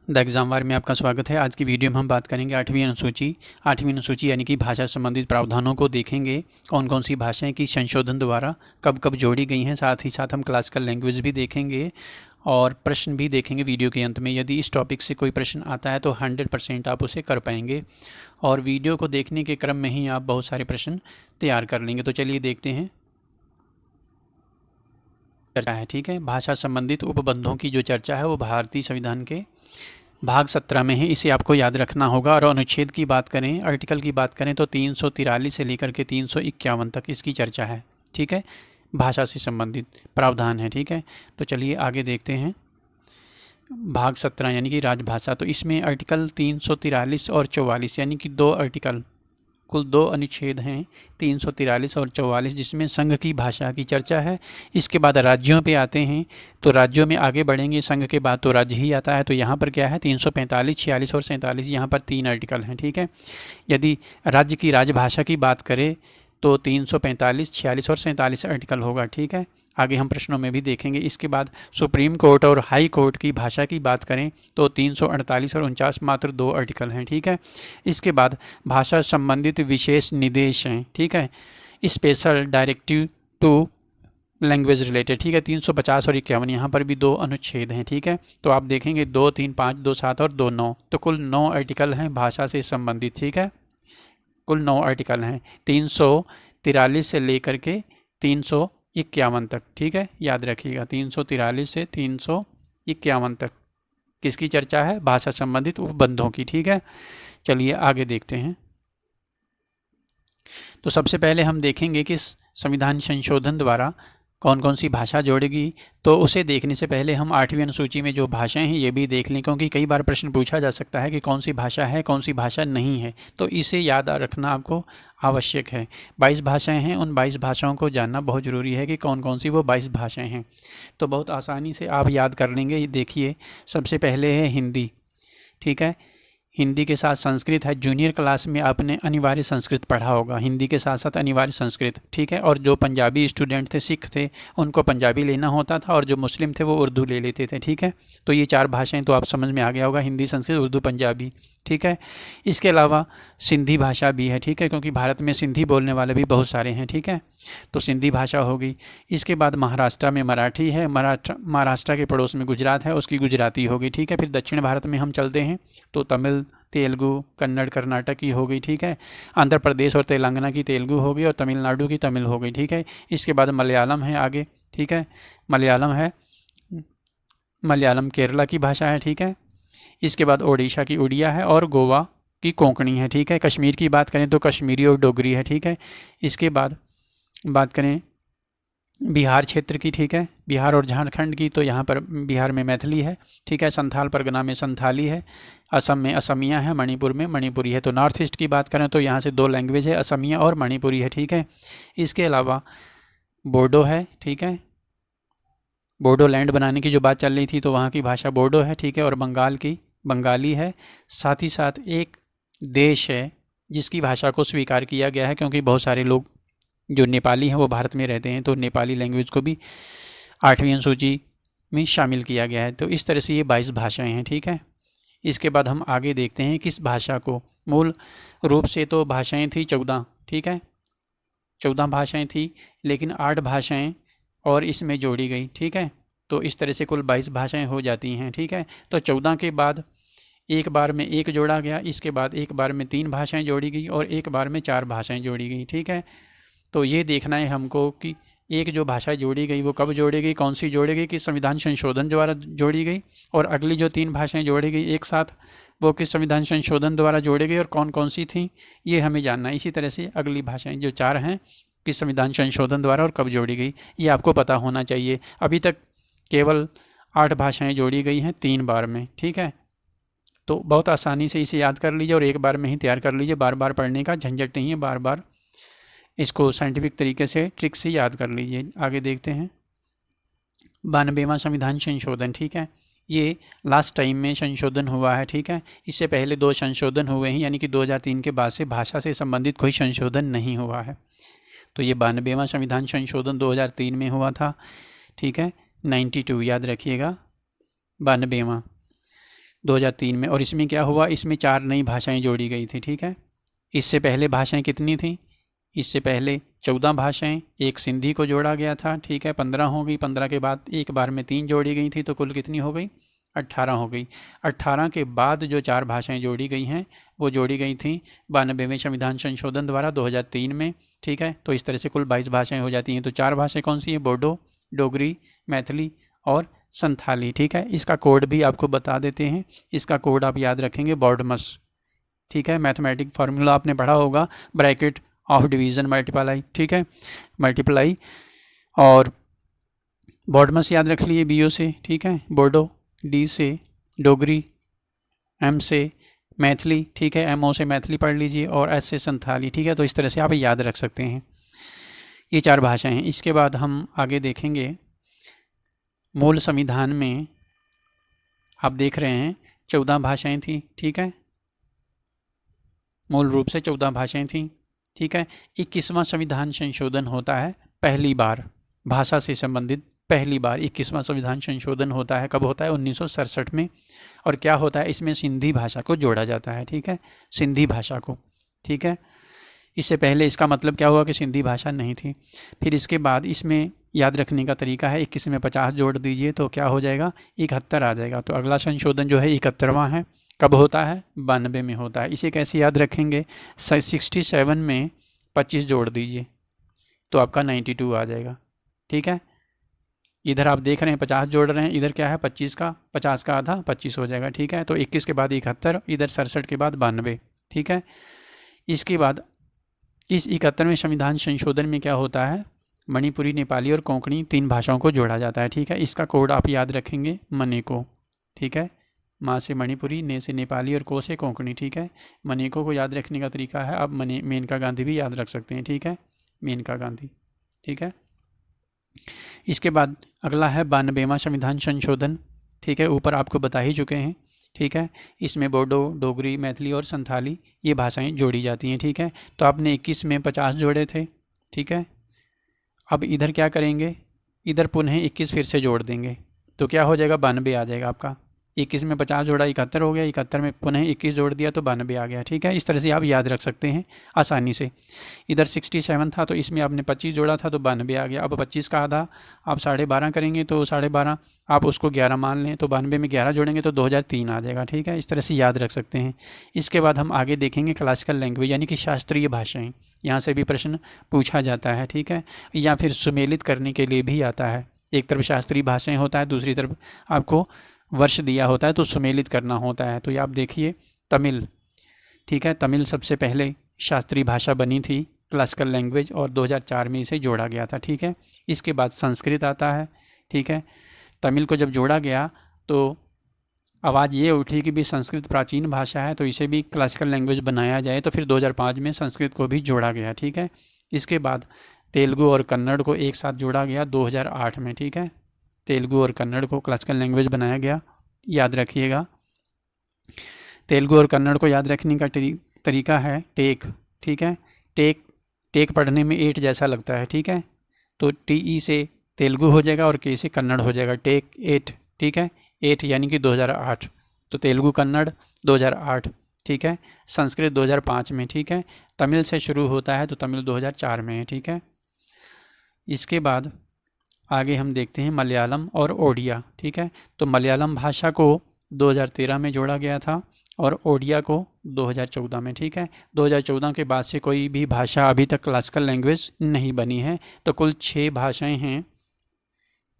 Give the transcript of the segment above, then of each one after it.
The exam वार में आपका स्वागत है। आज की वीडियो में हम बात करेंगे आठवीं अनुसूची यानी कि भाषा संबंधित प्रावधानों को देखेंगे। कौन कौन सी भाषाएं की संशोधन द्वारा कब कब जोड़ी गई हैं, साथ ही साथ हम क्लासिकल लैंग्वेज भी देखेंगे और प्रश्न भी देखेंगे वीडियो के अंत में। यदि इस टॉपिक से कोई प्रश्न आता है तो 100% आप उसे कर पाएंगे और वीडियो को देखने के क्रम में ही आप बहुत सारे प्रश्न तैयार कर लेंगे। तो चलिए देखते हैं चर्चा है। ठीक है, भाषा संबंधित उपबंधों की जो चर्चा है वो भारतीय संविधान के भाग 17 में है, इसे आपको याद रखना होगा। और अनुच्छेद की बात करें, आर्टिकल की बात करें तो 343 से लेकर के 351 तक इसकी चर्चा है। ठीक है, भाषा से संबंधित प्रावधान है। ठीक है, तो चलिए आगे देखते हैं। भाग 17 यानी कि राजभाषा, तो इसमें आर्टिकल 343 और 44 यानी कि दो आर्टिकल, कुल दो अनुच्छेद हैं, 343 और 44, जिसमें संघ की भाषा की चर्चा है। इसके बाद राज्यों पे आते हैं, तो राज्यों में आगे बढ़ेंगे, संघ के बाद तो राज्य ही आता है। तो यहाँ पर क्या है, 345, 46 और 47, यहाँ पर 3 आर्टिकल हैं। ठीक है, यदि राज्य की राजभाषा की बात करें तो 345, 46 और 47 आर्टिकल होगा। ठीक है, आगे हम प्रश्नों में भी देखेंगे। इसके बाद सुप्रीम कोर्ट और हाई कोर्ट की भाषा की बात करें तो 348 और 49, मात्र 2 आर्टिकल हैं। ठीक है, इसके बाद भाषा संबंधित विशेष निर्देश हैं। ठीक है, special directive to language related. ठीक है, 350 और 51, यहाँ पर भी 2 अनुच्छेद हैं। ठीक है, तो आप देखेंगे 2, 3, 5, 2, 7 और 2, 9, तो कुल 9 आर्टिकल हैं भाषा से संबंधित। ठीक है, कुल 9 आर्टिकल हैं 343 से लेकर के 351 तक। ठीक है, याद रखिएगा 343 से 351 तक किसकी चर्चा है, भाषा संबंधित उपबंधों की। ठीक है, चलिए आगे देखते हैं। तो सबसे पहले हम देखेंगे कि संविधान संशोधन द्वारा कौन कौन सी भाषा जोड़ेगी। तो उसे देखने से पहले हम 8वीं अनुसूची में जो भाषाएं हैं ये भी देख लें, क्योंकि कई बार प्रश्न पूछा जा सकता है कि कौन सी भाषा है, कौन सी भाषा नहीं है, तो इसे याद रखना आपको आवश्यक है। 22 भाषाएं हैं, उन 22 भाषाओं को जानना बहुत ज़रूरी है कि कौन कौन सी वो 22 भाषाएँ हैं। तो बहुत आसानी से आप याद कर लेंगे। देखिए, सबसे पहले है हिंदी। ठीक है, हिंदी के साथ संस्कृत है। जूनियर क्लास में आपने अनिवार्य संस्कृत पढ़ा होगा, हिंदी के साथ साथ अनिवार्य संस्कृत। ठीक है, और जो पंजाबी स्टूडेंट थे, सिख थे, उनको पंजाबी लेना होता था और जो मुस्लिम थे वो उर्दू ले लेते थे। ठीक है, तो ये 4 भाषाएं तो आप समझ में आ गया होगा, हिंदी, संस्कृत, उर्दू, पंजाबी। ठीक है, इसके अलावा सिंधी भाषा भी है। ठीक है, क्योंकि भारत में सिंधी बोलने वाले भी बहुत सारे हैं। ठीक है, तो सिंधी भाषा होगी। इसके बाद महाराष्ट्र में मराठी है, महाराष्ट्र के पड़ोस में गुजरात है, उसकी गुजराती होगी। ठीक है, फिर दक्षिण भारत में हम चलते हैं तो तमिल, तेलुगु, कन्नड़, कर्नाटक की हो गई। ठीक है, आंध्र प्रदेश और तेलंगाना की तेलुगु हो गई और तमिलनाडु की तमिल हो गई। ठीक है, इसके बाद मलयालम है आगे। ठीक है, मलयालम केरला की भाषा है। ठीक है, इसके बाद ओडिशा की उड़िया है और गोवा की कोंकणी है। ठीक है, कश्मीर की बात करें तो कश्मीरी और डोगरी है। ठीक है, इसके बाद बात करें बिहार क्षेत्र की। ठीक है, बिहार और झारखंड की, तो यहाँ पर बिहार में मैथिली है। ठीक है, संथाल परगना में संथाली है, असम में असमिया है, मणिपुर में मणिपुरी है। तो नॉर्थ ईस्ट की बात करें तो यहाँ से 2 लैंग्वेज है, असमिया और मणिपुरी है। ठीक है, इसके अलावा बोडो है। ठीक है, बोडो लैंड बनाने की जो बात चल रही थी तो वहाँ की भाषा बोडो है। ठीक है, और बंगाल की बंगाली है। साथ ही साथ एक देश है जिसकी भाषा को स्वीकार किया गया है, क्योंकि बहुत सारे लोग जो नेपाली हैं वो भारत में रहते हैं, तो नेपाली लैंग्वेज को भी 8वीं अनुसूची में शामिल किया गया है। तो इस तरह से ये 22 भाषाएं हैं। ठीक है, इसके बाद हम आगे देखते हैं किस भाषा को, मूल रूप से तो भाषाएं थी 14। ठीक है, 14 भाषाएं थी, लेकिन 8 भाषाएं और इसमें जोड़ी गई। ठीक है, तो इस तरह से कुल 22 भाषाएं हो जाती हैं। ठीक है, तो 14 के बाद एक बार में 1 जोड़ा गया, इसके बाद एक बार में 3 भाषाएं जोड़ी गई और एक बार में 4 भाषाएं जोड़ी गई। ठीक है, तो ये देखना है हमको कि एक जो भाषा जोड़ी गई वो कब जोड़ी गई, कौन सी जोड़ी गई, किस संविधान संशोधन द्वारा जोड़ी गई, और अगली जो 3 भाषाएं जोड़ी गई एक साथ वो किस संविधान संशोधन द्वारा जोड़ी गई और कौन कौन सी थी, ये हमें जानना है। इसी तरह से अगली भाषाएं जो 4 हैं किस संविधान संशोधन द्वारा और कब जोड़ी गई, ये आपको पता होना चाहिए। अभी तक केवल 8 भाषाएँ जोड़ी गई हैं 3 बार में। ठीक है, तो बहुत आसानी से इसे याद कर लीजिए और एक बार में ही तैयार कर लीजिए, बार बार पढ़ने का झंझट नहीं है, बार बार इसको साइंटिफिक तरीके से ट्रिक से याद कर लीजिए। आगे देखते हैं 92वां संविधान संशोधन। ठीक है, ये लास्ट टाइम में संशोधन हुआ है। ठीक है, इससे पहले 2 संशोधन हुए हैं, यानी कि 2003 के बाद से भाषा से संबंधित कोई संशोधन नहीं हुआ है। तो ये 92वां संविधान संशोधन 2003 में हुआ था। ठीक है, 92 याद रखिएगा, 92वां। 2003 में। और इसमें क्या हुआ, इसमें 4 नई भाषाएं जोड़ी गई थी, ठीक है। इससे पहले भाषाएं कितनी थी, इससे पहले 14 भाषाएं, एक सिंधी को जोड़ा गया था, ठीक है, 15 हो गई। 15 के बाद एक बार में 3 जोड़ी गई थी, तो कुल कितनी हो गई, 18 हो गई। 18 के बाद जो 4 भाषाएं जोड़ी गई हैं वो जोड़ी गई थी 92वें संविधान संशोधन द्वारा 2003 में, ठीक है। तो इस तरह से कुल 22 भाषाएं हो जाती हैं। तो 4 भाषाएं कौन सी हैं, बोडो, डोगरी, मैथिली और संथाली, ठीक है। इसका कोड भी आपको बता देते हैं, इसका कोड आप याद रखेंगे, बॉडमस, ठीक है। मैथमेटिक फार्मूला आपने पढ़ा होगा, ब्रैकेट ऑफ डिवीज़न मल्टीप्लाई, ठीक है, मल्टीप्लाई। और बॉडमस याद रख लिए BO से, ठीक है, बोडो, D से डोगरी, M से मैथिली, ठीक है, MO से मैथिली पढ़ लीजिए, और S से संथाली, ठीक है। तो इस तरह से आप याद रख सकते हैं, ये 4 भाषाएं हैं। इसके बाद हम आगे देखेंगे, मूल संविधान में आप देख रहे हैं 14 भाषाएं थी, ठीक है, मूल रूप से 14 भाषाएं थी, ठीक है। 21वां संविधान संशोधन होता है पहली बार, भाषा से संबंधित पहली बार 21वां संविधान संशोधन होता है। कब होता है, 1967 में। और क्या होता है, इसमें सिंधी भाषा को जोड़ा जाता है, ठीक है, सिंधी भाषा को, ठीक है। इससे पहले इसका मतलब क्या हुआ कि सिंधी भाषा नहीं थी। फिर इसके बाद इसमें याद रखने का तरीका है, 21 में 50 जोड़ दीजिए तो क्या हो जाएगा, 71 आ जाएगा। तो अगला संशोधन जो है 71वां है, कब होता है, 92 में होता है। इसे कैसे याद रखेंगे, 67 में 25 जोड़ दीजिए तो आपका 92 आ जाएगा, ठीक है। इधर आप देख रहे हैं 50 जोड़ रहे हैं, इधर क्या है 25 का, 50 का आधा 25 हो जाएगा, ठीक है। तो 21 के बाद 71, इधर 67 के बाद 92, ठीक है। इसके बाद इस 71वें संविधान संशोधन में क्या होता है, मणिपुरी, नेपाली और कोंकणी 3 भाषाओं को जोड़ा जाता है, ठीक है। इसका कोड आप याद रखेंगे, मनेको, ठीक है, माँ से मणिपुरी, ने से नेपाली और को से कोंकणी, ठीक है। मनेको को याद रखने का तरीका है, आप मेनका गांधी भी याद रख सकते हैं, ठीक है, मेनका गांधी, ठीक है। इसके बाद अगला है 92वां संविधान संशोधन, ठीक है, ऊपर आपको बता ही चुके हैं, ठीक है। इसमें बोडो, डोगरी, मैथिली और संथाली ये भाषाएं जोड़ी जाती हैं, ठीक है। तो आपने 21 में 50 जोड़े थे, ठीक है। अब इधर क्या करेंगे, इधर पुनः 21 फिर से जोड़ देंगे तो क्या हो जाएगा, 92 आ जाएगा आपका। 21 में 50 जोड़ा 71 हो गया, 71 में पुनः 21 जोड़ दिया तो 92 आ गया, ठीक है। इस तरह से आप याद रख सकते हैं आसानी से। इधर 67 था तो इसमें आपने 25 जोड़ा था तो 92 आ गया। अब 25 का आधा आप 12.5 करेंगे तो 12.5 आप उसको 11 मान लें तो 92 में 11 जोड़ेंगे तो 2003 आ जाएगा, ठीक है। इस तरह से याद रख सकते हैं। इसके बाद हम आगे देखेंगे क्लासिकल लैंग्वेज यानी कि शास्त्रीय भाषाएँ, यहाँ से भी प्रश्न पूछा जाता है, ठीक है, या फिर सुमेलित करने के लिए भी आता है। एक तरफ शास्त्रीय भाषाएँ होता है, दूसरी तरफ आपको वर्ष दिया होता है तो सुमेलित करना होता है। तो ये आप देखिए तमिल, ठीक है, तमिल सबसे पहले शास्त्रीय भाषा बनी थी, क्लासिकल लैंग्वेज, और 2004 में इसे जोड़ा गया था, ठीक है। इसके बाद संस्कृत आता है, ठीक है। तमिल को जब जोड़ा गया तो आवाज़ ये उठी कि भी संस्कृत प्राचीन भाषा है तो इसे भी क्लासिकल लैंग्वेज बनाया जाए, तो फिर 2005 में संस्कृत को भी जोड़ा गया, ठीक है। इसके बाद तेलुगु और कन्नड़ को एक साथ जोड़ा गया 2008 में, ठीक है। तेलुगु और कन्नड़ को क्लासिकल लैंग्वेज बनाया गया, याद रखिएगा। तेलुगु और कन्नड़ को याद रखने का तरीका है टेक, ठीक है। टेक पढ़ने में 8 जैसा लगता है, ठीक है, तो TE से तेलुगु हो जाएगा और K से कन्नड़ हो जाएगा, टेक 8, ठीक है। 8 यानी कि 2008, तो तेलुगु कन्नड़ 2008, ठीक है। संस्कृत 2005 में, ठीक है। तमिल से शुरू होता है तो तमिल 2004 में है, ठीक है। इसके बाद आगे हम देखते हैं मलयालम और ओडिया, ठीक है। तो मलयालम भाषा को 2013 में जोड़ा गया था और ओडिया को 2014 में, ठीक है। 2014 के बाद से कोई भी भाषा अभी तक क्लासिकल लैंग्वेज नहीं बनी है। तो कुल 6 भाषाएं हैं,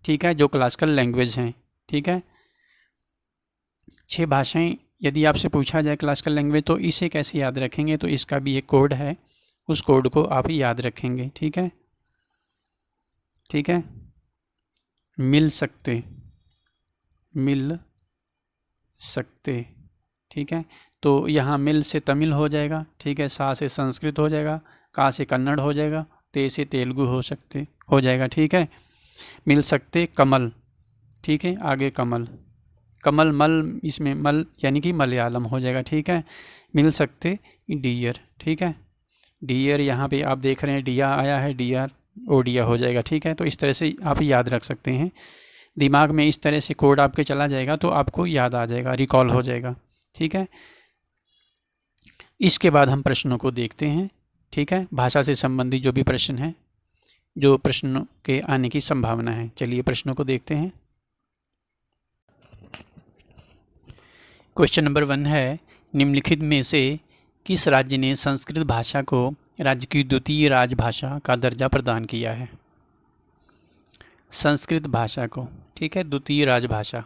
ठीक है, जो क्लासिकल लैंग्वेज हैं, ठीक है। 6 भाषाएं यदि आपसे पूछा जाए क्लासिकल लैंग्वेज तो इसे कैसे याद रखेंगे, तो इसका भी एक कोड है, उस कोड को आप याद रखेंगे, ठीक है, ठीक है। मिल सकते, ठीक है। तो यहाँ मिल से तमिल हो जाएगा, ठीक है, सा से संस्कृत हो जाएगा, का से कन्नड़ हो जाएगा, ते से तेलुगु हो जाएगा, ठीक है। मिल सकते कमल, ठीक है, आगे कमल, मल, इसमें मल यानी कि मलयालम हो जाएगा, ठीक है। मिल सकते डियर, ठीक है, डियर यहाँ पे आप देख रहे हैं डिया आया है, डियर ओडिया हो जाएगा, ठीक है। तो इस तरह से आप याद रख सकते हैं। दिमाग में इस तरह से कोड आपके चला जाएगा तो आपको याद आ जाएगा, रिकॉल हो जाएगा, ठीक है। इसके बाद हम प्रश्नों को देखते हैं, ठीक है। भाषा से संबंधित जो भी प्रश्न हैं, जो प्रश्नों के आने की संभावना है, चलिए प्रश्नों को देखते हैं। क्वेश्चन नंबर 1 है, निम्नलिखित में से किस राज्य ने संस्कृत भाषा को राज्य की द्वितीय राजभाषा का दर्जा प्रदान किया है? संस्कृत भाषा को, ठीक है, द्वितीय राजभाषा।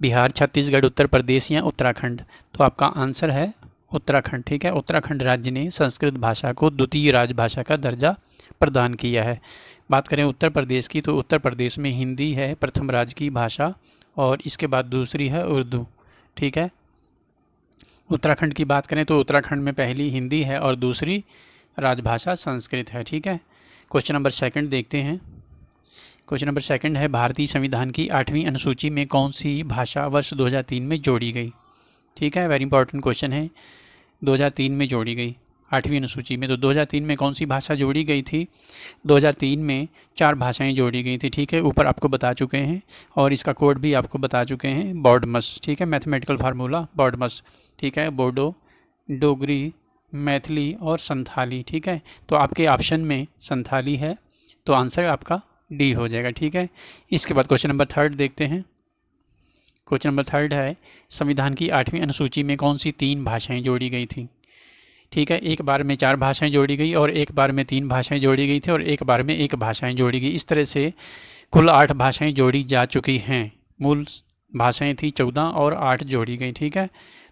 बिहार, छत्तीसगढ़, उत्तर प्रदेश या उत्तराखंड? तो आपका आंसर है उत्तराखंड, ठीक है। उत्तराखंड राज्य ने संस्कृत भाषा को द्वितीय राजभाषा का दर्जा प्रदान किया है। बात करें उत्तर प्रदेश की, तो उत्तर प्रदेश में हिंदी है प्रथम राज्य की भाषा और इसके बाद दूसरी है उर्दू, ठीक है। उत्तराखंड की बात करें तो उत्तराखंड में पहली हिंदी है और दूसरी राजभाषा संस्कृत है, ठीक है। क्वेश्चन नंबर 2 देखते हैं। क्वेश्चन नंबर 2 है, भारतीय संविधान की 8वीं अनुसूची में कौन सी भाषा वर्ष 2003 में जोड़ी गई? ठीक है, वेरी इंपॉर्टेंट क्वेश्चन है। 2003 में जोड़ी गई 8वीं अनुसूची में, तो 2003 में कौन सी भाषा जोड़ी गई थी? 2003 में 4 भाषाएं जोड़ी गई थी, ठीक है। ऊपर आपको बता चुके हैं और इसका कोड भी आपको बता चुके हैं, बॉडमस, ठीक है। मैथमेटिकल फार्मूला बॉडमस, ठीक है। बोडो, डोगरी, मैथिली और संथाली, ठीक है। तो आपके ऑप्शन में संथाली है, तो आंसर आपका डी हो जाएगा, ठीक है। इसके बाद क्वेश्चन नंबर 3 देखते हैं। क्वेश्चन नंबर 3 है, संविधान की 8वीं अनुसूची में कौन सी 3 भाषाएं जोड़ी गई थी? ठीक है, एक बार में 4 भाषाएं जोड़ी गई और एक बार में 3 भाषाएं जोड़ी गई थी और एक बार में 1 भाषाएं जोड़ी गई। इस तरह से कुल 8 भाषाएं जोड़ी जा चुकी हैं। मूल भाषाएं थी 14 और 8 जोड़ी गई, ठीक है।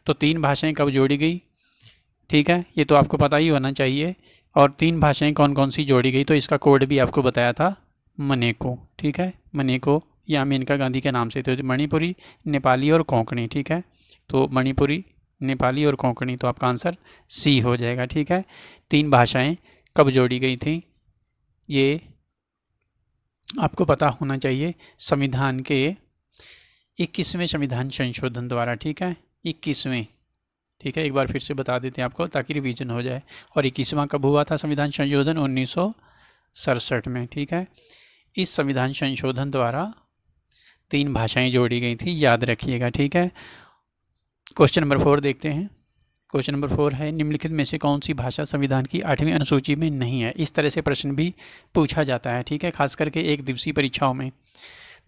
तो 3 भाषाएं कब जोड़ी गई? ठीक है, ये तो आपको पता ही होना चाहिए। और 3 भाषाएं कौन कौन सी जोड़ी गई, तो इसका कोड भी आपको बताया था, मनेको, ठीक है। मनेको या मेनका गांधी के नाम से, तो मणिपुरी, नेपाली और कोंकणी, ठीक है। तो मणिपुरी, नेपाली और कोंकणी, तो आपका आंसर सी हो जाएगा, ठीक है। 3 भाषाएं कब जोड़ी गई थी, ये आपको पता होना चाहिए। संविधान के 21वें संविधान संशोधन द्वारा, ठीक है, 21वें, ठीक है। एक बार फिर से बता देते हैं आपको ताकि रिवीजन हो जाए। और 21वां कब हुआ था संविधान संशोधन? 1967 में, ठीक है। इस संविधान संशोधन द्वारा 3 भाषाएं जोड़ी गई थी, याद रखिएगा, ठीक है। क्वेश्चन नंबर 4 देखते हैं। क्वेश्चन नंबर 4 है, निम्नलिखित में से कौन सी भाषा संविधान की 8वीं अनुसूची में नहीं है? इस तरह से प्रश्न भी पूछा जाता है, ठीक है, खास करके 1 दिवसीय परीक्षाओं में।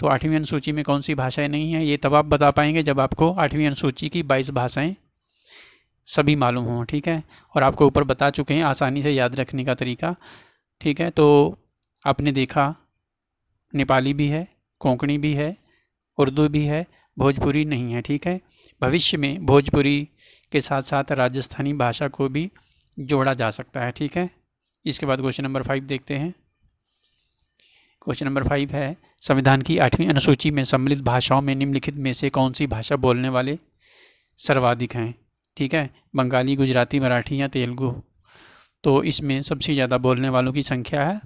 तो 8वीं अनुसूची में कौन सी भाषाएं नहीं है, ये तब आप बता पाएंगे जब आपको 8वीं अनुसूची की 22 भाषाएं सभी मालूम हों, ठीक है। और आपको ऊपर बता चुके हैं आसानी से याद रखने का तरीका, ठीक है। तो आपने देखा नेपाली भी है, कोंकणी भी है, उर्दू भी है, भोजपुरी नहीं है, ठीक है। भविष्य में भोजपुरी के साथ साथ राजस्थानी भाषा को भी जोड़ा जा सकता है, ठीक है। इसके बाद क्वेश्चन नंबर 5 देखते हैं। क्वेश्चन नंबर 5 है, संविधान की 8वीं अनुसूची में सम्मिलित भाषाओं में निम्नलिखित में से कौन सी भाषा बोलने वाले सर्वाधिक हैं? ठीक है, बंगाली, गुजराती, मराठी या तेलुगु? तो इसमें सबसे ज़्यादा बोलने वालों की संख्या है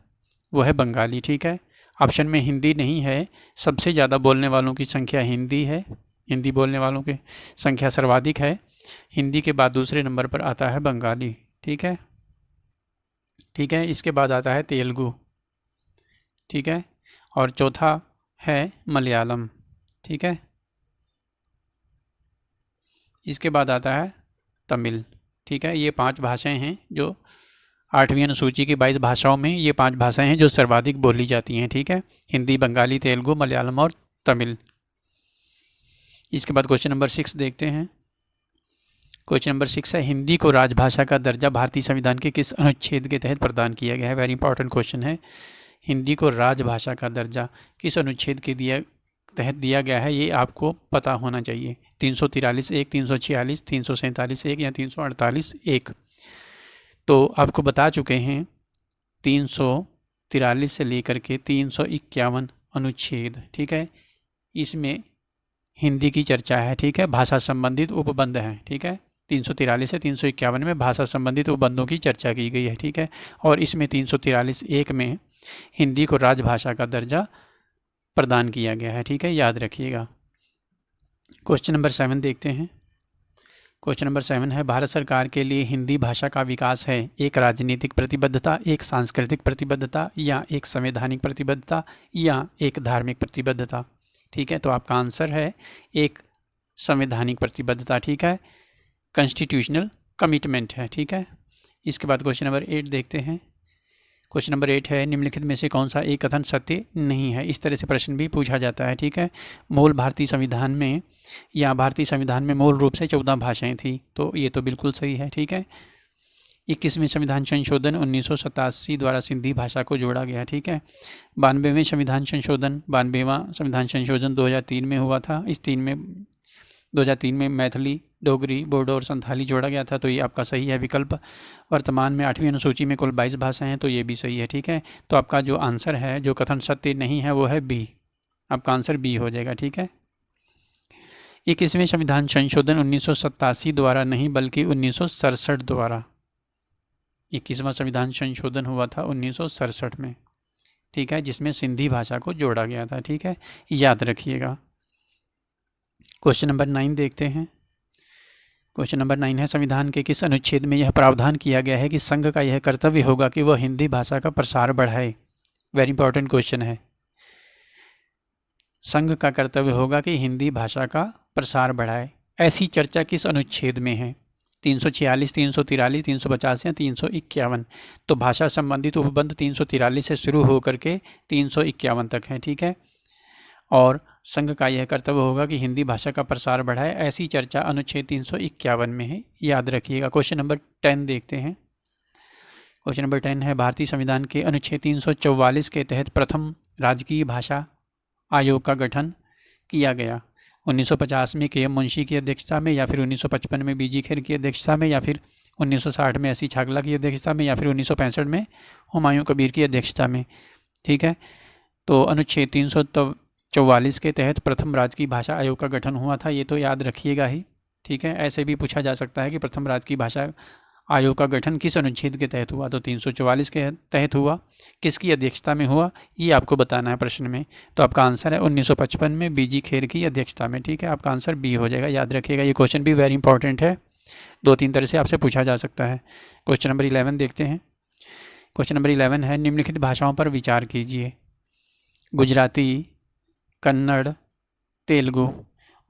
वो है बंगाली, ठीक है। ऑप्शन में हिंदी नहीं है, सबसे ज़्यादा बोलने वालों की संख्या हिंदी है, हिंदी बोलने वालों की संख्या सर्वाधिक है। हिंदी के बाद दूसरे नंबर पर आता है बंगाली, ठीक है, ठीक है। इसके बाद आता है तेलुगु, ठीक है, और चौथा है मलयालम, ठीक है। इसके बाद आता है तमिल, ठीक है। ये 5 भाषाएं हैं जो 8वीं अनुसूची की 22 भाषाओं में ये 5 भाषाएं हैं जो सर्वाधिक बोली जाती हैं, ठीक है। हिंदी, बंगाली, तेलुगु, मलयालम और तमिल। इसके बाद क्वेश्चन नंबर 6 देखते हैं। क्वेश्चन नंबर 6 है, हिंदी को राजभाषा का दर्जा भारतीय संविधान के किस अनुच्छेद के तहत प्रदान किया गया है? वेरी इंपॉर्टेंट क्वेश्चन है। हिंदी को राजभाषा का दर्जा किस अनुच्छेद के तहत दिया गया है, ये आपको पता होना चाहिए। 343(1), 346, 347(1) या 348(1)। तो आपको बता चुके हैं 343 से लेकर के 351 अनुच्छेद, ठीक है। इसमें हिंदी की चर्चा है, ठीक है, भाषा संबंधित उपबंध हैं, ठीक है। 343 से 351 में भाषा संबंधित उपबंधों की चर्चा की गई है, ठीक है। और इसमें 343(1) में हिंदी को राजभाषा का दर्जा प्रदान किया गया है, ठीक है, याद रखिएगा। क्वेश्चन नंबर 7 देखते हैं। क्वेश्चन नंबर 7 है, भारत सरकार के लिए हिंदी भाषा का विकास है एक राजनीतिक प्रतिबद्धता, एक सांस्कृतिक प्रतिबद्धता या एक संवैधानिक प्रतिबद्धता या एक धार्मिक प्रतिबद्धता? ठीक है। तो आपका आंसर है एक संवैधानिक प्रतिबद्धता, ठीक है, कॉन्स्टिट्यूशनल कमिटमेंट है, ठीक है। इसके बाद क्वेश्चन नंबर 8 देखते हैं। क्वेश्चन नंबर 8 है, निम्नलिखित में से कौन सा एक कथन सत्य नहीं है। इस तरह से प्रश्न भी पूछा जाता है, ठीक है। मूल भारतीय संविधान में या भारतीय संविधान में मूल रूप से 14 भाषाएं थी, तो ये तो बिल्कुल सही है, ठीक है। 21वें संविधान संशोधन 1987 द्वारा सिंधी भाषा को जोड़ा गया, ठीक है। 92वें संविधान संशोधन 92वां संविधान संशोधन 2003 में हुआ था। इस 2003 में मैथिली, डोगरी, बोडो और संथाली जोड़ा गया था, तो ये आपका सही है विकल्प। वर्तमान में 8वीं अनुसूची में कुल 22 भाषाएं हैं, तो ये भी सही है, ठीक है। तो आपका जो आंसर है, जो कथन सत्य नहीं है, वो है बी। आपका आंसर बी हो जाएगा, ठीक है। 21वें संविधान संशोधन 1987 द्वारा नहीं बल्कि 1967 द्वारा 21वां संविधान संशोधन हुआ था 1967 में, ठीक है, जिसमें सिंधी भाषा को जोड़ा गया था, ठीक है, याद रखिएगा। क्वेश्चन नंबर 9 देखते हैं। क्वेश्चन नंबर 9 है, संविधान के किस अनुच्छेद में यह प्रावधान किया गया है कि संघ का यह कर्तव्य होगा कि वह हिंदी भाषा का प्रसार बढ़ाए। वेरी इंपॉर्टेंट क्वेश्चन है। संघ का कर्तव्य होगा कि हिंदी भाषा का प्रसार बढ़ाए, ऐसी चर्चा किस अनुच्छेद में है। 346, 343, 350 या 351। तो भाषा संबंधित उपबंध 343 से शुरू होकर के 351 तक है, ठीक है। और संघ का यह कर्तव्य होगा कि हिंदी भाषा का प्रसार बढ़ाए, ऐसी चर्चा अनुच्छेद 351 में है, याद रखिएगा। क्वेश्चन नंबर 10 देखते हैं। क्वेश्चन नंबर 10 है, भारतीय संविधान के अनुच्छेद 344 के तहत प्रथम राजकीय भाषा आयोग का गठन किया गया। 1950 में के एम मुंशी की अध्यक्षता में, या फिर 1955 में बीजी खेर की अध्यक्षता में, या फिर 1960 में एस सी छागला की अध्यक्षता में, या फिर 1965 में हुमायूं कबीर की अध्यक्षता में, ठीक है। तो अनुच्छेद 344 के तहत प्रथम राजकीय भाषा आयोग का गठन हुआ था, ये तो याद रखिएगा ही, ठीक है। ऐसे भी पूछा जा सकता है कि प्रथम राजकीय भाषा आयोग का गठन किस अनुच्छेद के तहत हुआ, तो 344 के तहत हुआ। किसकी अध्यक्षता में हुआ, ये आपको बताना है प्रश्न में। तो आपका आंसर है 1955 में बीजी खेर की अध्यक्षता में, ठीक है। आपका आंसर बी हो जाएगा, याद रखिएगा। ये क्वेश्चन भी वेरी इंपॉर्टेंट है, 2-3 तरह से आपसे पूछा जा सकता है। क्वेश्चन नंबर 11 देखते हैं। क्वेश्चन नंबर 11 है, निम्नलिखित भाषाओं पर विचार कीजिए। गुजराती, कन्नड़, तेलुगु,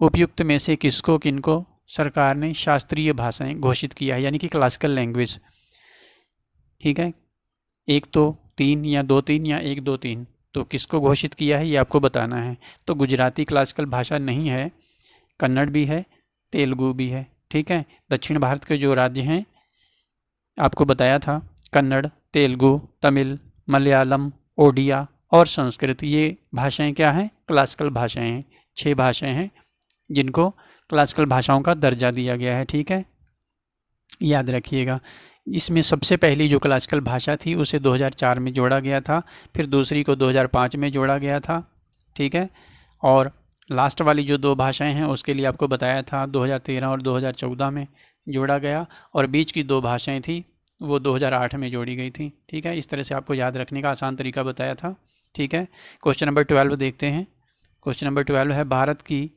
उपयुक्त में से किसको किनको सरकार ने शास्त्रीय भाषाएं घोषित किया है, यानी कि क्लासिकल लैंग्वेज, ठीक है। 1-2-3 या 2-3 या 1-2-3, तो किसको घोषित किया है ये आपको बताना है। तो गुजराती क्लासिकल भाषा नहीं है, कन्नड़ भी है, तेलुगु भी है, ठीक है। दक्षिण भारत के जो राज्य हैं आपको बताया था, कन्नड़, तेलुगु, तमिल, मलयालम, ओडिया और संस्कृत, ये भाषाएं क्या हैं, क्लासिकल भाषाएं हैं। 6 भाषाएं हैं जिनको क्लासिकल भाषाओं का दर्जा दिया गया है, ठीक है, याद रखिएगा। इसमें सबसे पहली जो क्लासिकल भाषा थी उसे 2004 में जोड़ा गया था, फिर दूसरी को 2005 में जोड़ा गया था, ठीक है। और लास्ट वाली जो 2 भाषाएं हैं उसके लिए आपको बताया था 2013 और 2014 में जोड़ा गया, और बीच की 2 भाषाएं थी वो 2008 में जोड़ी गई थी, ठीक है। इस तरह से आपको याद रखने का आसान तरीका बताया था, ठीक है। क्वेश्चन नंबर 12 देखते हैं। क्वेश्चन नंबर 12 है, भारत की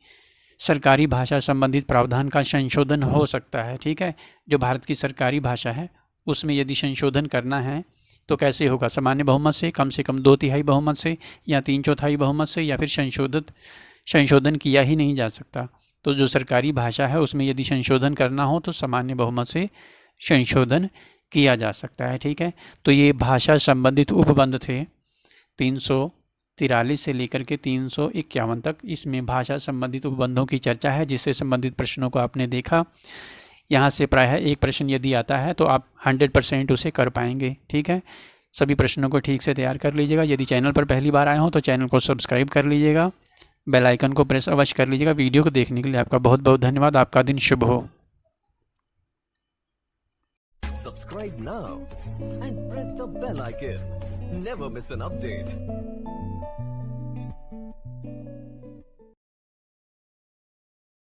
सरकारी भाषा संबंधित प्रावधान का संशोधन हो सकता है, ठीक है। जो भारत की सरकारी भाषा है उसमें यदि संशोधन करना है तो कैसे होगा, सामान्य बहुमत से कम 2/3 बहुमत से, या 3/4 बहुमत से, या फिर संशोधन किया ही नहीं जा सकता। तो जो सरकारी भाषा है उसमें यदि संशोधन करना हो तो सामान्य बहुमत से संशोधन किया जा सकता है, ठीक है। तो ये भाषा संबंधित उपबंध थे 343 से लेकर के 351 तक, इसमें भाषा संबंधित उपबंधों की चर्चा है, जिससे संबंधित प्रश्नों को आपने देखा। यहाँ से प्रायः एक प्रश्न यदि आता है तो आप 100% उसे कर पाएंगे, ठीक है। सभी प्रश्नों को ठीक से तैयार कर लीजिएगा। यदि चैनल पर पहली बार आए हो तो चैनल को सब्सक्राइब कर लीजिएगा, बेल आइकन को प्रेस अवश्य कर लीजिएगा। वीडियो को देखने के लिए आपका बहुत बहुत धन्यवाद। आपका दिन शुभ हो। Subscribe now and press the bell icon. Never miss an update.